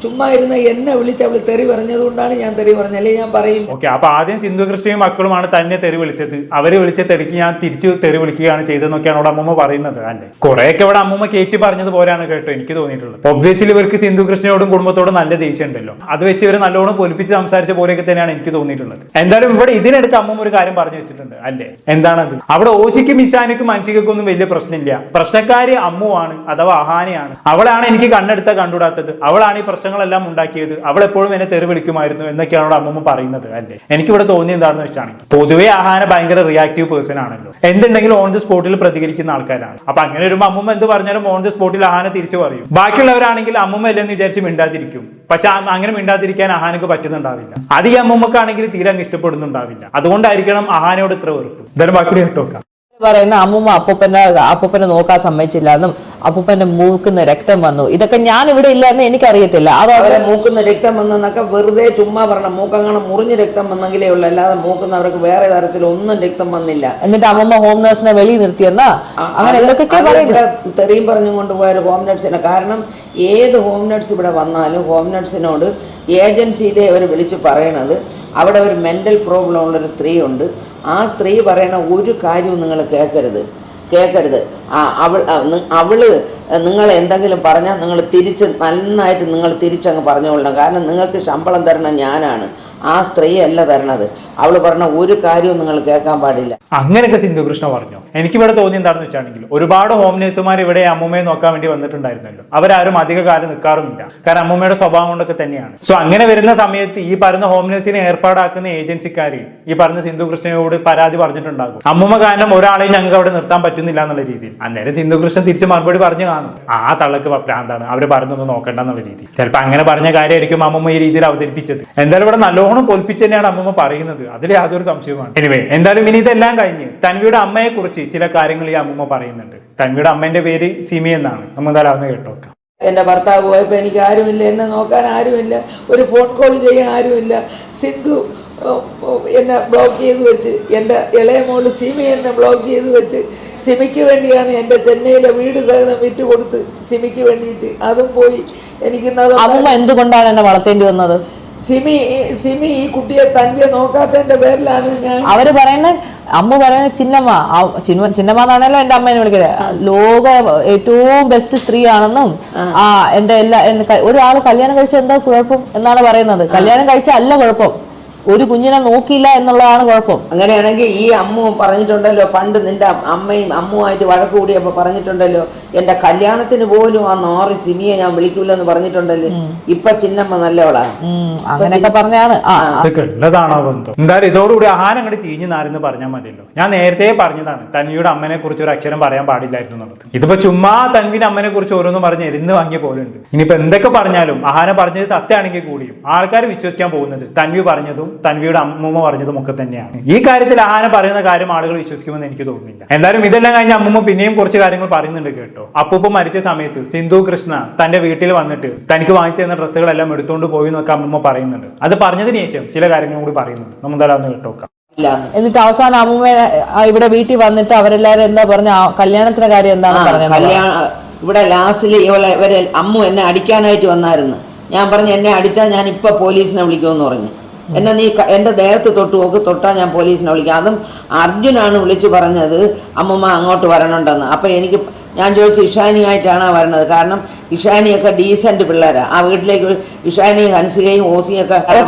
S1: ചുമ്മാ ഇരുന്ന് എന്നെ വിളിച്ച് അവൾ തെറി പറഞ്ഞതുകൊണ്ടാണ് ഞാൻ തെറി പറഞ്ഞത്, അല്ലെങ്കിൽ ഞാൻ പറയില്ല.
S3: ഓക്കെ, അപ്പൊ ആദ്യം സിന്ധു കൃഷ്ണയും മക്കളുമാണ് തന്നെ തെറി വിളിച്ചത്, അവര് വിളിച്ച തെറിക്ക് ഞാൻ തിരിച്ചു തെറി വിളിക്കുകയാണ് ചെയ്തതെന്നൊക്കെയാണ് അവിടെ അമ്മൂമ്മ പറയുന്നത്. അല്ലേ, കുറെയൊക്കെ ഇവിടെ അമ്മൂമ്മ കയറ്റി പറഞ്ഞത് പോലെയാണ് കേട്ടോ എനിക്ക് തോന്നിയിട്ടുള്ളത്. ഒബ്വിയസ്ലി ഇവർക്ക് സിന്ധു കൃഷ്ണയോടും കുടുംബത്തോടും നല്ല ദേഷ്യം ഉണ്ടല്ലോ, അത് വെച്ച് ഇവർ നല്ലോണം പൊലിപ്പിച്ച് സംസാരിച്ച പോലെയൊക്കെ തന്നെയാണ് എനിക്ക് തോന്നിയിട്ടുള്ളത്. എന്തായാലും ഇവിടെ ഇതിനടുത്ത് അമ്മൂമ്മ ഒരു കാര്യം പറഞ്ഞു വെച്ചിട്ടുണ്ട്. അല്ലേ, എന്താണത്? അവിടെ ഓശിക്കും ഇഷാനിക്കും മൻഷികക്കും ഒന്നും വലിയ പ്രശ്നമില്ല, പ്രശ്നക്കാരി അമ്മുവാണ് അഥവാ അഹാനയാണ്. അവളാണ് എനിക്ക് കണ്ണെടുത്ത കണ്ടുകൂടാത്തത്, അവളാണ് ഈ പ്രശ്നങ്ങളെല്ലാം ഉണ്ടാക്കിയത്, അവൾ എപ്പോഴും എന്നെ തെറി വിളിക്കുമായിരുന്നു എന്നൊക്കെയാണ് അവിടെ അമ്മൂമ്മ പറയുന്നത്. അല്ലേ, എനിക്കിവിടെ തോന്നി എന്താണെന്ന് വെച്ചാണെങ്കിൽ പൊതുവേ അഹാന ഭയങ്കര റിയാക്റ്റീവ് പേഴ്സൺ ആണല്ലോ, എന്തുണ്ടെങ്കിലും ഓൺ ദി സ്പോട്ടിൽ പ്രതികരിക്കുന്ന ആൾക്കാരാണ്. അപ്പൊ അങ്ങനെ വരുമ്പോൾ അമ്മൂമ്മ എന്ത് പറഞ്ഞാലും ഓൺ ദി സ്പോട്ടിൽ അഹാന തിരിച്ചു പറയും. ബാക്കിയുള്ളവരാണെങ്കിൽ അമ്മൂമ്മ അല്ലെന്ന് വിചാരിച്ച് മിണ്ടാതിരിക്കും. പക്ഷെ അങ്ങനെ മിണ്ടാതിരിക്കാൻ അഹാനക്ക് പറ്റുന്നുണ്ടാവില്ല. അത് ഈ അമ്മൂമ്മക്കാണെങ്കിൽ തീരെ അങ്ങ് ഇഷ്ടപ്പെടുന്നുണ്ടാവില്ല. അതുകൊണ്ടായിരിക്കണം അഹാനയോട് ഇത്ര വെറുപ്പ്. എന്തായാലും ബാക്കി കേട്ടോക്കാം.
S2: പറയുന്ന അമ്മൂമ്മ അപ്പൂപ്പനെ നോക്കാൻ സമ്മതിച്ചില്ല എന്നും അപ്പൂപ്പന്റെ മൂക്കുന്ന രക്തം വന്നു, ഇതൊക്കെ ഞാൻ ഇവിടെ ഇല്ല എന്ന് എനിക്കറിയത്തില്ല.
S1: അവരെ മൂക്കുന്ന രക്തം വന്നെന്നൊക്കെ വെറുതെ ചുമ്മാ പറഞ്ഞ മൂക്കങ്ങനെ മുറിഞ്ഞ് രക്തം വന്നെങ്കിലേ ഉള്ളൂ, അല്ലാതെ മൂക്കുന്നവർക്ക് വേറെ തരത്തിൽ ഒന്നും രക്തം വന്നില്ല.
S2: എന്നിട്ട് അമ്മൂമ്മ ഹോം നഴ്സിനെ വെളിയിൽ നിർത്തിയെന്നാ അങ്ങനെ എന്തൊക്കെ പറയുന്നത്.
S1: തെറിയും പറഞ്ഞു കൊണ്ടുപോയ ഒരു ഹോം നഴ്സിനെ. കാരണം ഏത് ഹോം നഴ്സ് ഇവിടെ വന്നാലും ഹോം നഴ്സിനോട് ഏജൻസിയിലെ അവർ വിളിച്ച് പറയണത് അവിടെ ഒരു മെൻ്റൽ പ്രോബ്ലം ഉള്ളൊരു സ്ത്രീ ഉണ്ട്, ആ സ്ത്രീ പറയണ ഒരു കാര്യവും നിങ്ങൾ കേൾക്കരുത്. അവള് നിങ്ങൾ എന്തെങ്കിലും പറഞ്ഞാൽ നിങ്ങൾ നന്നായിട്ട് നിങ്ങൾ തിരിച്ചങ്ങ് പറഞ്ഞുകൊള്ളണം. കാരണം നിങ്ങൾക്ക് ശമ്പളം തരണം ഞാനാണ്, ആ സ്ത്രീ അല്ല തരണത്. അവള് പറഞ്ഞ ഒരു കാര്യവും നിങ്ങൾ കേൾക്കാൻ പാടില്ല.
S3: അങ്ങനെയൊക്കെ സിന്ധു കൃഷ്ണ പറഞ്ഞു. എനിക്കിവിടെ തോന്നി എന്താണെന്ന് വെച്ചാണെങ്കിൽ ഒരുപാട് ഹോം നേഴ്സുമാർ ഇവിടെ അമ്മൂമ്മയെ നോക്കാൻ വേണ്ടി വന്നിട്ടുണ്ടായിരുന്നല്ലോ, അവരാരും അധിക കാലം നിൽക്കാറുമില്ല. കാരണം അമ്മൂമ്മയുടെ സ്വഭാവം കൊണ്ടൊക്കെ തന്നെയാണ്. സോ അങ്ങനെ വരുന്ന സമയത്ത് ഈ പറഞ്ഞ ഹോം നേഴ്സിനെ ഏർപ്പാടാക്കുന്ന ഏജൻസിക്കാർ ഈ പറഞ്ഞ സിന്ധു കൃഷ്ണയോട് പരാതി പറഞ്ഞിട്ടുണ്ടാകും, അമ്മൂമ്മ കാരണം ഒരാളെയും ഞങ്ങൾക്ക് അവിടെ നിർത്താൻ പറ്റുന്നില്ല എന്നുള്ള രീതിയിൽ. അന്നേരം സിന്ധു കൃഷ്ണ തിരിച്ച് മറുപടി പറഞ്ഞു കാണും, ആ തള്ളക്ക് ഭ്രാന്താണ്, അവർ പറഞ്ഞൊന്നും നോക്കണ്ട എന്നുള്ള രീതി. ചിലപ്പോൾ അങ്ങനെ പറഞ്ഞ കാര്യമായിരിക്കും അമ്മൂമ്മ ഈ രീതിയിൽ അവതരിപ്പിച്ചത്. എന്തായാലും ഇവിടെ നല്ലോണം പൊലിപ്പിച്ച് തന്നെയാണ് അമ്മൂമ്മ പറയുന്നത്, അതിൽ യാതൊരു സംശയമാണ്. എനിവേ, എന്തായാലും ഇനി ഇതെല്ലാം കഴിഞ്ഞ് തൻവിയുടെ അമ്മയെ കുറിച്ച് ചില കാര്യങ്ങൾ ഈ അമ്മൂമ്മ പറയുന്നുണ്ട്. തൻവിയുടെ അമ്മേന്റെ പേര് സിമി എന്നാണ്. നമ്മൾ എന്തായാലും അതൊന്ന് കേട്ടോക്കാം.
S1: എൻ്റെ ഭർത്താവ് പോയപ്പോൾ എനിക്ക് ആരുമില്ല, എന്നെ നോക്കാൻ ആരുമില്ല, ഒരു ഫോൺ കോൾ ചെയ്യാൻ ആരുമില്ല. സിന്ധു എന്നെ ബ്ലോക്ക് ചെയ്ത് വെച്ച്, എൻ്റെ ഇളയ മോള് സിമി എന്നെ ബ്ലോക്ക് ചെയ്ത് വെച്ച്, സിമിക്ക് വേണ്ടിയാണ് എൻ്റെ ചെന്നൈയിലെ വീട് സഹിതം വിറ്റ് കൊടുത്ത് സിമിക്ക് വേണ്ടിയിട്ട്, അതും പോയി.
S2: എനിക്ക് എന്തുകൊണ്ടാണ് എന്നെ വളർത്തേണ്ടി വന്നത്?
S1: സിമി ഈ കുട്ടിയെ തൻവിയെ നോക്കാത്തതിന്റെ പേരിലാണ് ഞാൻ.
S2: അവര് പറയുന്ന അമ്മ പറയുന്ന ചിന്നമ്മ എന്നാണല്ലോ എന്റെ അമ്മേനെ വിളിക്കുന്നത്, ലോക ഏറ്റവും ബെസ്റ്റ് സ്ത്രീയാണെന്നും എന്റെ ഒരാൾ കല്യാണം കഴിച്ച എന്താ കുഴപ്പം എന്നാണ് പറയുന്നത്. കല്യാണം കഴിച്ച അല്ല കുഴപ്പം, ഒരു കുഞ്ഞിനെ നോക്കിയില്ല എന്നുള്ളതാണ് കുഴപ്പം.
S1: അങ്ങനെയാണെങ്കിൽ ഈ അമ്മു പറഞ്ഞിട്ടുണ്ടല്ലോ, പണ്ട് നിന്റെ അമ്മയും അമ്മുമായിട്ട് വഴക്ക് കൂടിയപ്പോൾ പറഞ്ഞിട്ടുണ്ടല്ലോ, എന്റെ കല്യാണത്തിന് പോലും ആ നാറി സിമിയെ ഞാൻ വിളിക്കൂലെന്ന് പറഞ്ഞിട്ടുണ്ടല്ലോ. ഇപ്പൊ ചിന്നമ്മ നല്ലവളാ,
S2: അങ്ങനെയൊക്കെ പറഞ്ഞാണ്.
S3: ഉള്ളതാണോ ബന്ധം? എന്തായാലും ഇതോടുകൂടി ആഹാരം അങ്ങോട്ട് ചീഞ്ഞു നാരെന്ന് പറഞ്ഞാൽ മതിയല്ലോ. ഞാൻ നേരത്തെ പറഞ്ഞതാണ് തൻവിയുടെ അമ്മനെ കുറിച്ച് ഒരു അക്ഷരം പറയാൻ പാടില്ലായിരുന്നു എന്നുള്ളത്. ഇതിപ്പോ ചുമ്മാ തൻവിന്റെ അമ്മനെ കുറിച്ച് ഓരോന്നും പറഞ്ഞ് എരിന്ന് വാങ്ങിയ പോലുണ്ട്. ഇനിയിപ്പോ എന്തൊക്കെ പറഞ്ഞാലും ആഹാരം പറഞ്ഞത് സത്യമാണെങ്കിൽ കൂടിയും ആൾക്കാർ വിശ്വസിക്കാൻ പോകുന്നത് തൻവി പറഞ്ഞതും തൻവിയുടെ അമ്മൂമ്മ പറഞ്ഞതും ഒക്കെ തന്നെയാണ്. ഈ കാര്യത്തിൽ ആഹാരം പറയുന്ന കാര്യം ആളുകൾ വിശ്വസിക്കുമെന്ന് എനിക്ക് തോന്നുന്നില്ല. എന്തായാലും ഇതെല്ലാം കഴിഞ്ഞ് അമ്മൂമ്മ പിന്നെയും കുറച്ച് കാര്യങ്ങൾ പറയുന്നുണ്ട് കേട്ടോ. അപ്പൂപ്പ മരിച്ച സമയത്ത് സിന്ധു കൃഷ്ണ തന്റെ വീട്ടിൽ വന്നിട്ട് തനിക്ക് വാങ്ങിച്ചു തന്ന ഡ്രസ്സുകളെല്ലാം എടുത്തുകൊണ്ട് പോയി എന്നൊക്കെ അമ്മൂമ്മ പറയുന്നുണ്ട്. അത് പറഞ്ഞതിന് ശേഷം ചില കാര്യങ്ങൾ കൂടി പറയുന്നുണ്ട്, നമ്മൾ എന്തായാലും ഒന്ന് കേട്ടോക്കാം.
S2: എന്നിട്ട് അവസാനം അമ്മൂമ്മ ഇവിടെ വീട്ടിൽ വന്നിട്ട് അവരെല്ലാരും എന്താ പറഞ്ഞ കല്യാണത്തിന്റെ കാര്യം എന്താണ് പറഞ്ഞത്?
S1: ഇവിടെ ലാസ്റ്റിൽ ഇവരെ അമ്മു എന്നെ അടിക്കാനായിട്ട് വന്നായിരുന്നു. ഞാൻ പറഞ്ഞു എന്നെ അടിച്ചാൽ ഞാൻ ഇപ്പൊ പോലീസിനെ വിളിക്കുമെന്ന് പറഞ്ഞു. എന്നെ നീ എൻ്റെ ദേഹത്ത് തൊട്ടാൽ ഞാൻ പോലീസിനെ വിളിക്കാം. അതും അർജുനാണ് വിളിച്ചു പറഞ്ഞത് അമ്മമ്മ അങ്ങോട്ട് വരണുണ്ടെന്ന്. അപ്പം ഞാൻ ചോദിച്ചു ഇഷാനിയായിട്ടാണ് വരണത്, കാരണം ഇഷാനിയൊക്കെ ഡീസന്റ് പിള്ളേരാണ്. ആ വീട്ടിലേക്ക് ഇഷാനി ഹൻസികയും ഓസിയൊക്കെ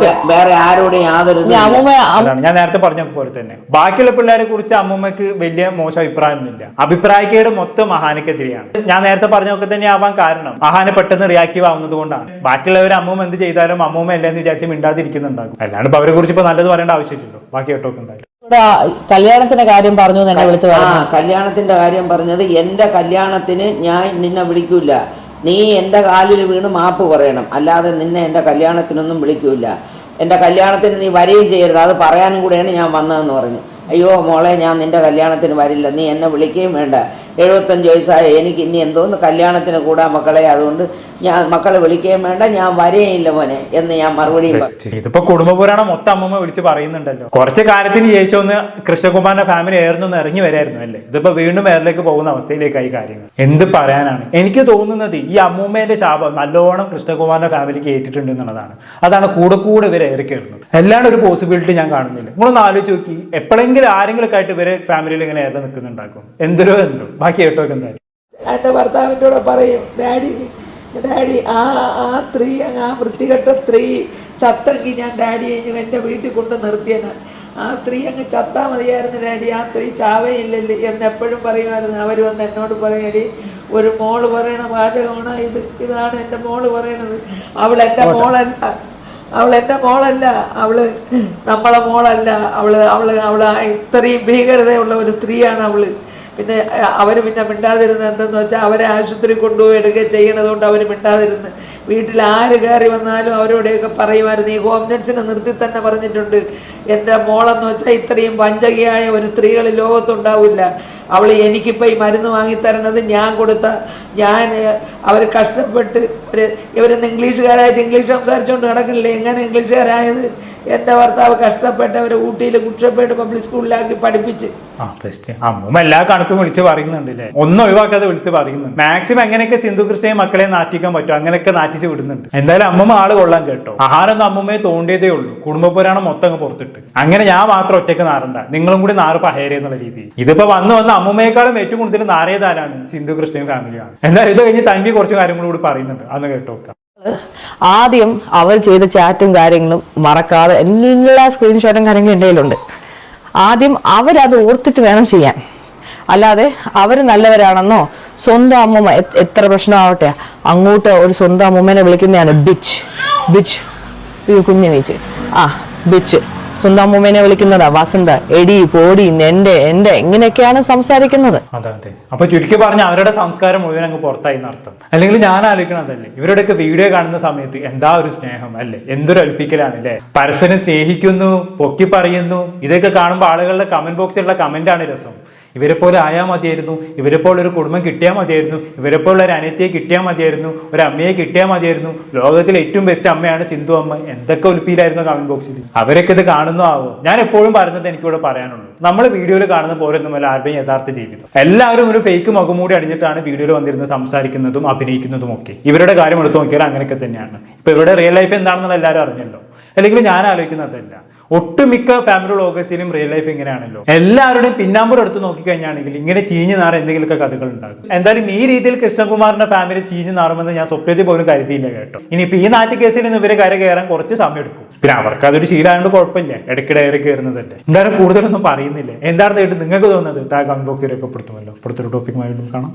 S1: വേറെ ആരോടും യാതൊരു.
S3: ഞാൻ നേരത്തെ പറഞ്ഞ പോലെ തന്നെ ബാക്കിയുള്ള പിള്ളേരെ കുറിച്ച് അമ്മൂമ്മക്ക് വലിയ മോശം അഭിപ്രായമൊന്നുമില്ല. അഭിപ്രായക്കേട് മൊത്തം അഹാനക്കെതിരെയാണ്. ഞാൻ നേരത്തെ പറഞ്ഞൊക്കെ തന്നെ ആവാൻ കാരണം അഹാന പെട്ടെന്ന് റിയാക്റ്റീവ് ആവുന്നത് കൊണ്ടാണ്. ബാക്കിയുള്ളവർ അമ്മൂമ്മ എന്ത് ചെയ്താലും അമ്മൂമ്മ അല്ലെന്ന് വിചാരിച്ച് മിണ്ടാതിരിക്കുന്നുണ്ടാകും. അല്ലാണ്ട് ഇപ്പൊ അവരെ കുറിച്ച് ഇപ്പൊ നല്ലത് പറയേണ്ട ആവശ്യമില്ലല്ലോ. ബാക്കി കേട്ടോക്കെ എന്തായാലും
S2: കല്യാണത്തിന്റെ കാര്യം പറഞ്ഞു തന്നെ വിളിച്ചു.
S1: കല്യാണത്തിന്റെ കാര്യം പറഞ്ഞത്, എന്റെ കല്യാണത്തിന് ഞാൻ നിന്നെ വിളിക്കൂല, നീ എൻ്റെ കാലിൽ വീണ് മാപ്പ് പറയണം, അല്ലാതെ നിന്നെ എൻ്റെ കല്യാണത്തിനൊന്നും വിളിക്കൂല. എൻ്റെ കല്യാണത്തിന് നീ വരികയും ചെയ്യരുത്, അത് പറയാനും കൂടെയാണ് ഞാൻ വന്നതെന്ന് പറഞ്ഞു. അയ്യോ മോളെ, ഞാൻ നിന്റെ കല്യാണത്തിന് വരില്ല, നീ എന്നെ വിളിക്കുകയും വേണ്ട, 75 വയസ്സായ എനിക്ക് ഇനി എന്തോന്ന് കല്യാണത്തിന് കൂടാ മക്കളെ, അതുകൊണ്ട് ഞാൻ മക്കളെ വിളിക്കുകയും വേണ്ട, ഞാൻ വരെയില്ല മോനെ എന്ന് ഞാൻ മറുപടി.
S3: ഇതിപ്പോ കുടുംബപുരാണം മൊത്തം അമ്മമ്മ വിളിച്ച് പറയുന്നുണ്ടല്ലോ. കുറച്ച് കാലത്തിന് ശേഷം കൃഷ്ണകുമാറിന്റെ ഫാമിലി ആയിരുന്നു ഇറങ്ങി വരായിരുന്നു അല്ലേ. ഇതിപ്പോ വീണ്ടും വേറിലേക്ക് പോകുന്ന അവസ്ഥയിലേക്കായി കാര്യങ്ങൾ. എന്ത് പറയാനാണ്? എനിക്ക് തോന്നുന്നത് ഈ അമ്മൂമ്മേന്റെ ശാപം നല്ലോണം കൃഷ്ണകുമാറിന്റെ ഫാമിലിക്ക് ഏറ്റിട്ടുണ്ട് എന്നുള്ളതാണ്. അതാണ് കൂടെ ഇവരെ ഏറി കയറുന്നത്. എല്ലാണ്ട് ഒരു പോസിബിലിറ്റി ഞാൻ കാണുന്നില്ല. നിങ്ങളൊന്ന് ആലോചിച്ച് നോക്കി, എപ്പോഴെങ്കിലും ആരെങ്കിലും ആയിട്ട് ഇവരെ ഫാമിലിയിൽ ഇങ്ങനെ ഏറെ നിൽക്കുന്നുണ്ടാക്കും. എന്തോ ബാക്കി കേട്ടോ. എന്തായാലും
S1: എൻ്റെ ഭർത്താവിൻ്റെ കൂടെ പറയും, ഡാഡി ആ സ്ത്രീ, ആ വൃത്തികെട്ട സ്ത്രീ ചത്തെങ്കിൽ ഞാൻ ഡാഡിയെ എൻ്റെ വീട്ടിൽ കൊണ്ട് നിർത്തിയാണ്. ആ സ്ത്രീ അങ്ങ് ചത്താ മതിയായിരുന്നു ഡാഡി, ആ സ്ത്രീ ചാവയില്ലല്ലേ എന്നെപ്പോഴും പറയുമായിരുന്നു. അവർ വന്ന് എന്നോട് പറയടി, ഒരു മോള് പറയണ വാചകമാണ് ഇതാണ് എൻ്റെ മോള് പറയണത്. അവൾ എൻ്റെ മോളല്ല, അവള് നമ്മളെ മോളല്ല, അവള് ഇത്രയും ഭീകരതയുള്ള ഒരു സ്ത്രീയാണ് അവള്. പിന്നെ അവർ മിണ്ടാതിരുന്നത് എന്തെന്ന് വെച്ചാൽ അവരെ ആശുപത്രി കൊണ്ടുപോയി എടുക്കുകയും ചെയ്യണതുകൊണ്ട് അവർ മിണ്ടാതിരുന്ന്. വീട്ടിൽ ആര് കയറി വന്നാലും അവരോടെയൊക്കെ പറയുമായിരുന്നു. ഈ ഹോം നഴ്സിനെ നിർത്തി തന്നെ പറഞ്ഞിട്ടുണ്ട്, എൻ്റെ മോളെന്ന് വെച്ചാൽ ഇത്രയും വഞ്ചകിയായ ഒരു സ്ത്രീകൾ ലോകത്തുണ്ടാവില്ല, അവൾ എനിക്കിപ്പോൾ ഈ മരുന്ന് വാങ്ങിത്തരണത് ഞാൻ കൊടുത്ത അവർ കഷ്ടപ്പെട്ട് ഇവരെന്ന് ഇംഗ്ലീഷുകാരായിട്ട് ഇംഗ്ലീഷ് സംസാരിച്ചുകൊണ്ട് നടക്കണില്ലേ? എങ്ങനെ ഇംഗ്ലീഷുകാരായത്? എൻ്റെ ഭർത്താവ് കഷ്ടപ്പെട്ട് അവരെ ഊട്ടിയിൽ കുട്ടപ്പേട്ട് പബ്ലിക് സ്കൂളിലാക്കി പഠിപ്പിച്ച്.
S3: അമ്മൂമ്മ എല്ലാ കണക്കും വിളിച്ച് പറയുന്നുണ്ടല്ലേ, ഒന്നും ഒഴിവാക്കാതെ വിളിച്ച് പറയുന്നുണ്ട്. മാക്സിമം എങ്ങനെയൊക്കെ സിന്ധു കൃഷ്ണയെ മക്കളെ നാറ്റിക്കാൻ പറ്റും അങ്ങനെയൊക്കെ നാറ്റിച്ച് വിടുന്നുണ്ട്. എന്തായാലും അമ്മൂമ്മ ആള് കൊള്ളാൻ കേട്ടോ. ആഹാരം അമ്മൂമ്മയെ തോണ്ടിയതേ ഉള്ളൂ, കുടുംബപുരാണം മൊത്തം അങ്ങ് പുറത്തിട്ട്. അങ്ങനെ ഞാൻ മാത്രം ഒറ്റയ്ക്ക് നാറണ്ട, നിങ്ങളും കൂടി നാറ് പഹേരെ എന്നുള്ള രീതിയിൽ. ഇതിപ്പോ വന്ന് അമ്മൂമ്മയെക്കാളും ഏറ്റവും കൂടുതൽ നാറിയതാരാണ്? സിന്ധു കൃഷ്ണയും ഫാമിലിയാണ്. എന്തായാലും ഇത് കഴിഞ്ഞ് തൻവി കുറച്ച് കാര്യങ്ങളും കൂടി പറയുന്നുണ്ട്, അന്ന് കേട്ടോക്കാം.
S2: ആദ്യം അവർ ചെയ്ത ചാറ്റും കാര്യങ്ങളും മറക്കാതെ എല്ലാ സ്ക്രീൻഷോട്ടും കാര്യങ്ങളും എൻ്റെ കയ്യിലുണ്ട്. ആദ്യം അവരത് ഓർത്തിട്ട് വേണം ചെയ്യാൻ. അല്ലാതെ അവർ നല്ലവരാണെന്നോ സ്വന്തം അമ്മൂമ്മ എത്ര പ്രശ്നമാവട്ടെ അങ്ങോട്ട് ഒരു സ്വന്തം അമ്മൂമ്മേനെ വിളിക്കുന്നതാണ് ബിച്ച് കുഞ്ഞെണീച്ച് ബിച്ച്. സ്വന്തം അമ്മൂമ്മേനെ വിളിക്കുന്നതാ വസന്ത, എടി പോടി എന്റെ ഇങ്ങനെയൊക്കെയാണ് സംസാരിക്കുന്നത്.
S3: അതെ. അപ്പൊ ചുരുക്കി പറഞ്ഞ അവരുടെ സംസ്കാരം മുഴുവൻ അങ്ങ് പുറത്തായി നടത്തും. അല്ലെങ്കിൽ ഞാൻ ആലോചിക്കണതല്ലേ, ഇവരുടെയൊക്കെ വീഡിയോ കാണുന്ന സമയത്ത് എന്താ ഒരു സ്നേഹം അല്ലേ, എന്തൊരു അൽപ്പിക്കലാണ് അല്ലേ. പരസ്പരം സ്നേഹിക്കുന്നു, പൊക്കി പറയുന്നു. ഇതൊക്കെ കാണുമ്പോൾ ആളുകളുടെ കമന്റ് ബോക്സിലുള്ള കമന്റ് ആണ് രസം. ഇവരെ പോലെ ആയാൽ മതിയായിരുന്നു, ഇവരെ പോലെ ഒരു കുടുംബം കിട്ടിയാൽ മതിയായിരുന്നു, ഇവരെ പോലെ ഒരു അനിയത്തിയെ കിട്ടിയാൽ മതിയായിരുന്നു, ഒരു അമ്മയെ കിട്ടിയാൽ മതിയായിരുന്നു, ലോകത്തിലെ ഏറ്റവും ബെസ്റ്റ് അമ്മയാണ് സിന്ധു അമ്മ. എന്തൊക്കെ ഉൽപ്പിയിലായിരുന്നു കമന്റ് ബോക്സിൽ. അവരൊക്കെ ഇത് കാണുന്നു ആവോ? ഞാൻ എപ്പോഴും പറയുന്നത് എനിക്കിവിടെ പറയാനുള്ളൂ, നമ്മൾ വീഡിയോയിൽ കാണുന്ന പോലെ ഒന്നുമല്ല ആരുടെയും യഥാർത്ഥ ജീവിതം. എല്ലാവരും ഒരു ഫേക്ക് മുഖംമൂടി അണിഞ്ഞിട്ടാണ് വീഡിയോയിൽ വന്നിരുന്ന് സംസാരിക്കുന്നതും അഭിനയിക്കുന്നതും ഒക്കെ. ഇവരുടെ കാര്യം എടുത്തു നോക്കിയാൽ അങ്ങനെയൊക്കെ തന്നെയാണ്. ഇപ്പൊ ഇവരുടെ റിയൽ ലൈഫ് എന്താണെന്നുള്ള എല്ലാവരും അറിഞ്ഞല്ലോ. അല്ലെങ്കിൽ ഞാൻ ആലോചിക്കുന്നതല്ല, ഒട്ടുമിക്ക ഫാമിലി വ്ളോഗേഴ്സിലും റിയൽ ലൈഫ് ഇങ്ങനെയാണല്ലോ. എല്ലാവരുടെയും പിന്നാമ്പുറം എടുത്ത് നോക്കിക്കഴിഞ്ഞാണെങ്കിൽ ഇങ്ങനെ ചീഞ്ഞു നാറ എന്തെങ്കിലുമൊക്കെ കഥകൾ ഉണ്ടാകും. എന്തായാലും ഈ രീതിയിൽ കൃഷ്ണകുമാറിന്റെ ഫാമിലി ചീഞ്ഞു നാറുമെന്ന് ഞാൻ സ്വപ്നത്തിൽ പോലും കരുതിയില്ല കേട്ടോ. ഇനിയിപ്പോ ഈ നാറ്റ് കേസിൽ നിന്ന് ഇവരെ കര കയറാൻ കുറച്ച് സമയം എടുക്കും. പിന്നെ അവർക്ക് അതൊരു ശീലമായതുകൊണ്ട് കുഴപ്പമില്ല, ഇടയ്ക്കിടെ കയറി കയറുന്നതല്ലേ. എന്തായാലും കൂടുതലൊന്നും പറയുന്നില്ല. എന്താണെന്ന് കേട്ട് നിങ്ങൾക്ക് തോന്നുന്നത് കമന്റ് ബോക്സിൽ രേഖപ്പെടുത്തുമല്ലോ. അടുത്തൊരു ടോപ്പിക്കുമായി കാണാം.